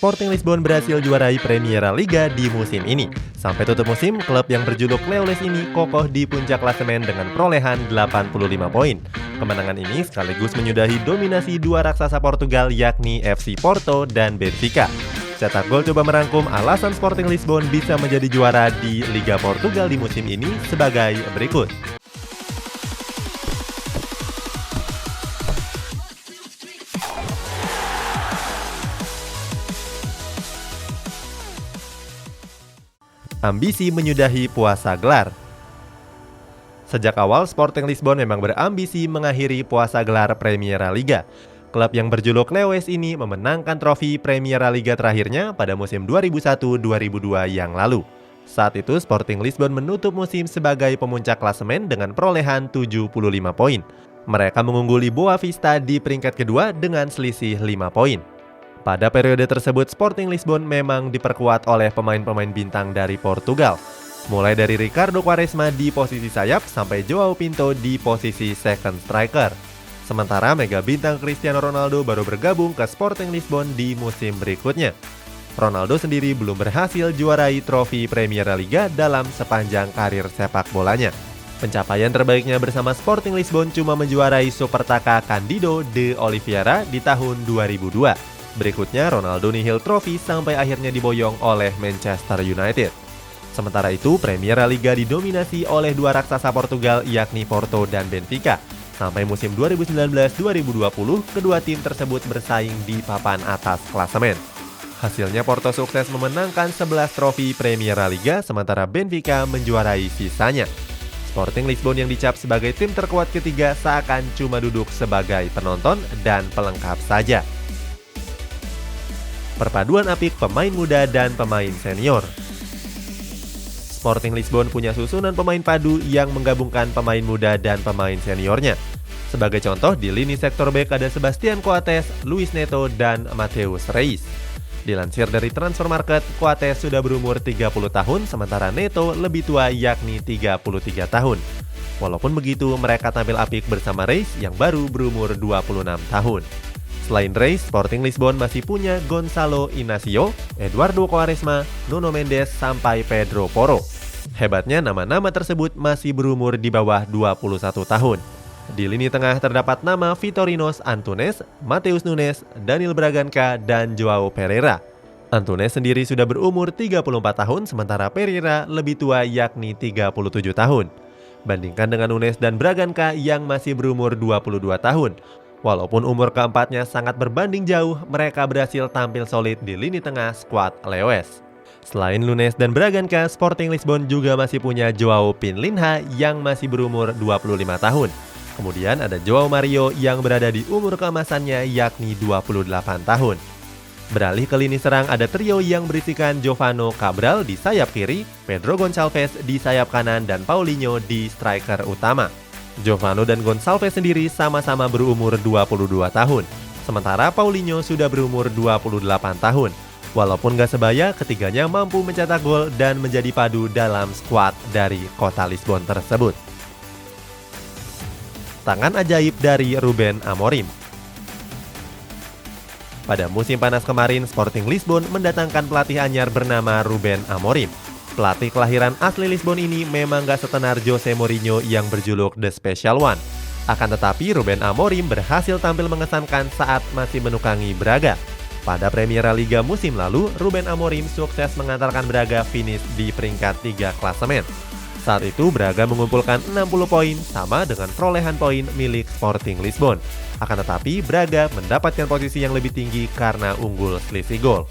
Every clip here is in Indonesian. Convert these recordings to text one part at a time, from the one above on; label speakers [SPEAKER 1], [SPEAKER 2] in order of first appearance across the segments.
[SPEAKER 1] Sporting Lisbon berhasil juarai Premier Liga di musim ini. Sampai tutup musim, klub yang berjuluk Leoles ini kokoh di puncak klasemen dengan perolehan 85 poin. Kemenangan ini sekaligus menyudahi dominasi dua raksasa Portugal yakni FC Porto dan Benfica. Cetak Gol coba merangkum alasan Sporting Lisbon bisa menjadi juara di Liga Portugal di musim ini sebagai berikut. Ambisi menyudahi puasa gelar. Sejak awal, Sporting Lisbon memang berambisi mengakhiri puasa gelar Premier Liga. Klub yang berjuluk Leoes ini memenangkan trofi Premier Liga terakhirnya pada musim 2001-2002 yang lalu. Saat itu, Sporting Lisbon menutup musim sebagai pemuncak klasemen dengan perolehan 75 poin. Mereka mengungguli Boa Vista di peringkat kedua dengan selisih 5 poin. Pada periode tersebut, Sporting Lisbon memang diperkuat oleh pemain-pemain bintang dari Portugal. Mulai dari Ricardo Quaresma di posisi sayap sampai Joao Pinto di posisi second striker. Sementara mega bintang Cristiano Ronaldo baru bergabung ke Sporting Lisbon di musim berikutnya. Ronaldo sendiri belum berhasil juarai trofi Premier Liga dalam sepanjang karir sepak bolanya. Pencapaian terbaiknya bersama Sporting Lisbon cuma menjuarai Supertaça Candido de Oliveira di tahun 2002. Berikutnya, Ronaldo nihil trofi sampai akhirnya diboyong oleh Manchester United. Sementara itu, Premier Liga didominasi oleh dua raksasa Portugal yakni Porto dan Benfica. Sampai musim 2019-2020, kedua tim tersebut bersaing di papan atas klasemen. Hasilnya Porto sukses memenangkan 11 trofi Premier Liga, sementara Benfica menjuarai sisanya. Sporting Lisbon yang dicap sebagai tim terkuat ketiga seakan cuma duduk sebagai penonton dan pelengkap saja. Perpaduan apik pemain muda dan pemain senior. Sporting Lisbon punya susunan pemain padu yang menggabungkan pemain muda dan pemain seniornya. Sebagai contoh, di lini sektor bek ada Sebastian Coates, Luis Neto, dan Mateus Reis. Dilansir dari Transfer Market, Coates sudah berumur 30 tahun, sementara Neto lebih tua yakni 33 tahun. Walaupun begitu, mereka tampil apik bersama Reis yang baru berumur 26 tahun. Selain Reis, Sporting Lisbon masih punya Gonçalo Inácio, Eduardo Quaresma, Nuno Mendes, sampai Pedro Porro. Hebatnya, nama-nama tersebut masih berumur di bawah 21 tahun. Di lini tengah terdapat nama Vitorinos Antunes, Mateus Nunes, Daniel Braganca, dan Joao Pereira. Antunes sendiri sudah berumur 34 tahun, sementara Pereira lebih tua yakni 37 tahun. Bandingkan dengan Nunes dan Braganca yang masih berumur 22 tahun. Walaupun umur keempatnya sangat berbanding jauh, mereka berhasil tampil solid di lini tengah skuad Leoes. Selain Nunes dan Braganca, Sporting Lisbon juga masih punya Joao Pinlinha yang masih berumur 25 tahun. Kemudian ada Joao Mario yang berada di umur keemasannya yakni 28 tahun. Beralih ke lini serang ada trio yang berisikan Jovano Cabral di sayap kiri, Pedro Gonçalves di sayap kanan, dan Paulinho di striker utama. Jovano dan Gonçalves sendiri sama-sama berumur 22 tahun. Sementara Paulinho sudah berumur 28 tahun. Walaupun gak sebaya, ketiganya mampu mencetak gol dan menjadi padu dalam skuad dari kota Lisbon tersebut. Tangan ajaib dari Ruben Amorim. Pada musim panas kemarin, Sporting Lisbon mendatangkan pelatih anyar bernama Ruben Amorim. Pelatih kelahiran asli Lisbon ini memang gak setenar Jose Mourinho yang berjuluk The Special One. Akan tetapi Ruben Amorim berhasil tampil mengesankan saat masih menukangi Braga. Pada Premier Liga musim lalu, Ruben Amorim sukses mengantarkan Braga finish di peringkat 3 klasemen. Saat itu Braga mengumpulkan 60 poin sama dengan perolehan poin milik Sporting Lisbon. Akan tetapi Braga mendapatkan posisi yang lebih tinggi karena unggul selisih gol.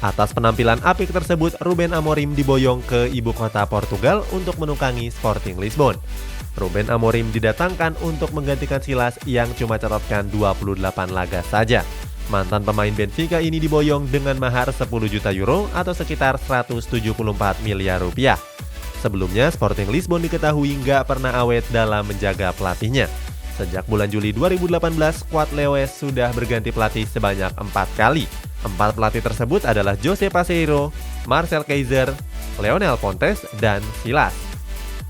[SPEAKER 1] Atas penampilan apik tersebut, Ruben Amorim diboyong ke ibu kota Portugal untuk menukangi Sporting Lisbon. Ruben Amorim didatangkan untuk menggantikan Silas yang cuma catatkan 28 laga saja. Mantan pemain Benfica ini diboyong dengan mahar 10 juta euro atau sekitar 174 miliar rupiah. Sebelumnya, Sporting Lisbon diketahui nggak pernah awet dalam menjaga pelatihnya. Sejak bulan Juli 2018, skuad Leoes sudah berganti pelatih sebanyak 4 kali. 4 pelatih tersebut adalah José Paseiro, Marcel Keizer, Leonel Pontes, dan Silas.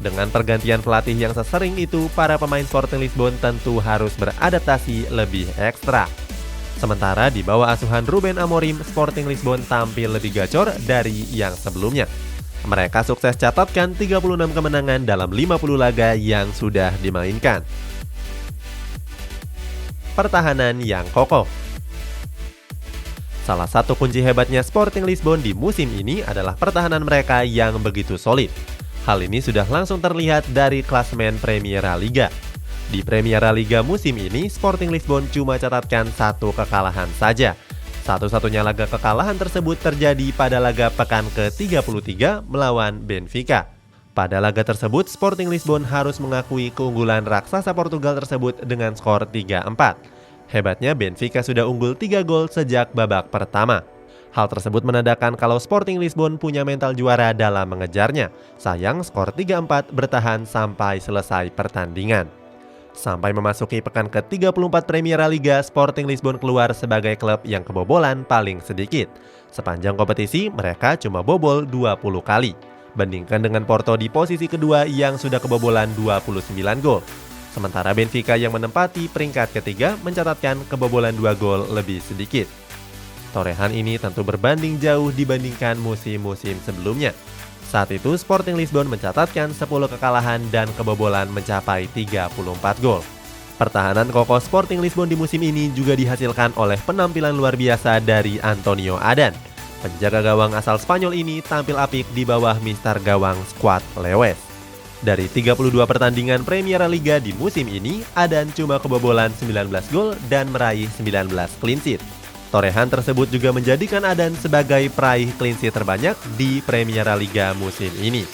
[SPEAKER 1] Dengan pergantian pelatih yang sesering itu, para pemain Sporting Lisbon tentu harus beradaptasi lebih ekstra. Sementara di bawah asuhan Ruben Amorim, Sporting Lisbon tampil lebih gacor dari yang sebelumnya. Mereka sukses catatkan 36 kemenangan dalam 50 laga yang sudah dimainkan. Pertahanan yang kokoh. Salah satu kunci hebatnya Sporting Lisbon di musim ini adalah pertahanan mereka yang begitu solid. Hal ini sudah langsung terlihat dari klasemen Premier Liga. Di Premier Liga musim ini, Sporting Lisbon cuma catatkan 1 kekalahan saja. Satu-satunya laga kekalahan tersebut terjadi pada laga pekan ke-33 melawan Benfica. Pada laga tersebut, Sporting Lisbon harus mengakui keunggulan raksasa Portugal tersebut dengan skor 3-4. Hebatnya Benfica sudah unggul 3 gol sejak babak pertama. Hal tersebut menandakan kalau Sporting Lisbon punya mental juara dalam mengejarnya. Sayang skor 3-4 bertahan sampai selesai pertandingan. Sampai memasuki pekan ke-34 Premier Liga, Sporting Lisbon keluar sebagai klub yang kebobolan paling sedikit. Sepanjang kompetisi, mereka cuma bobol 20 kali. Bandingkan dengan Porto di posisi kedua yang sudah kebobolan 29 gol. Sementara Benfica yang menempati peringkat ketiga mencatatkan kebobolan 2 gol lebih sedikit. Torehan ini tentu berbanding jauh dibandingkan musim-musim sebelumnya. Saat itu Sporting Lisbon mencatatkan 10 kekalahan dan kebobolan mencapai 34 gol. Pertahanan kokoh Sporting Lisbon di musim ini juga dihasilkan oleh penampilan luar biasa dari Antonio Adan. Penjaga gawang asal Spanyol ini tampil apik di bawah mister gawang skuad Lewes. Dari 32 pertandingan Premier Liga di musim ini, Adan cuma kebobolan 19 gol dan meraih 19 clean sheet. Torehan tersebut juga menjadikan Adan sebagai peraih clean sheet terbanyak di Premier Liga musim ini.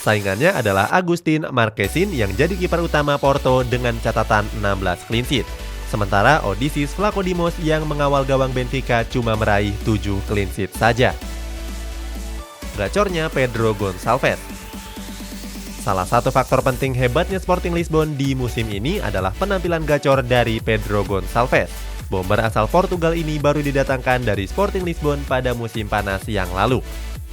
[SPEAKER 1] Saingannya adalah Agustin Marquezin yang jadi kiper utama Porto dengan catatan 16 clean sheet. Sementara Odysseus Vlachodimos yang mengawal gawang Benfica cuma meraih 7 clean sheet saja. Gacornya Pedro Gonçalves. Salah satu faktor penting hebatnya Sporting Lisbon di musim ini adalah penampilan gacor dari Pedro Gonçalves. Bomber asal Portugal ini baru didatangkan dari Sporting Lisbon pada musim panas yang lalu.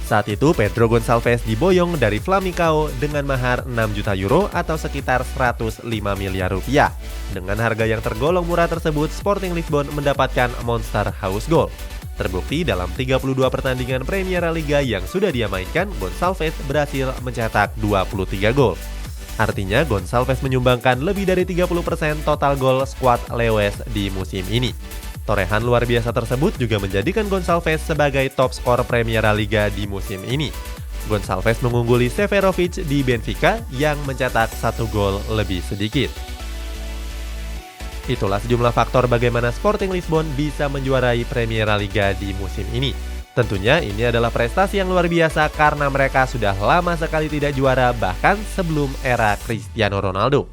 [SPEAKER 1] Saat itu Pedro Gonçalves diboyong dari Flamicao dengan mahar 6 juta euro atau sekitar 105 miliar rupiah. Dengan harga yang tergolong murah tersebut, Sporting Lisbon mendapatkan monster house goal. Terbukti dalam 32 pertandingan Premier Liga yang sudah dia mainkan, Gonçalves berhasil mencetak 23 gol. Artinya Gonçalves menyumbangkan lebih dari 30% total gol skuad Lewes di musim ini. Torehan luar biasa tersebut juga menjadikan Gonçalves sebagai top skor Premier Liga di musim ini. Gonçalves mengungguli Seferovic di Benfica yang mencetak 1 gol lebih sedikit. Itulah sejumlah faktor bagaimana Sporting Lisbon bisa menjuarai Premier Liga di musim ini. Tentunya ini adalah prestasi yang luar biasa karena mereka sudah lama sekali tidak juara bahkan sebelum era Cristiano Ronaldo.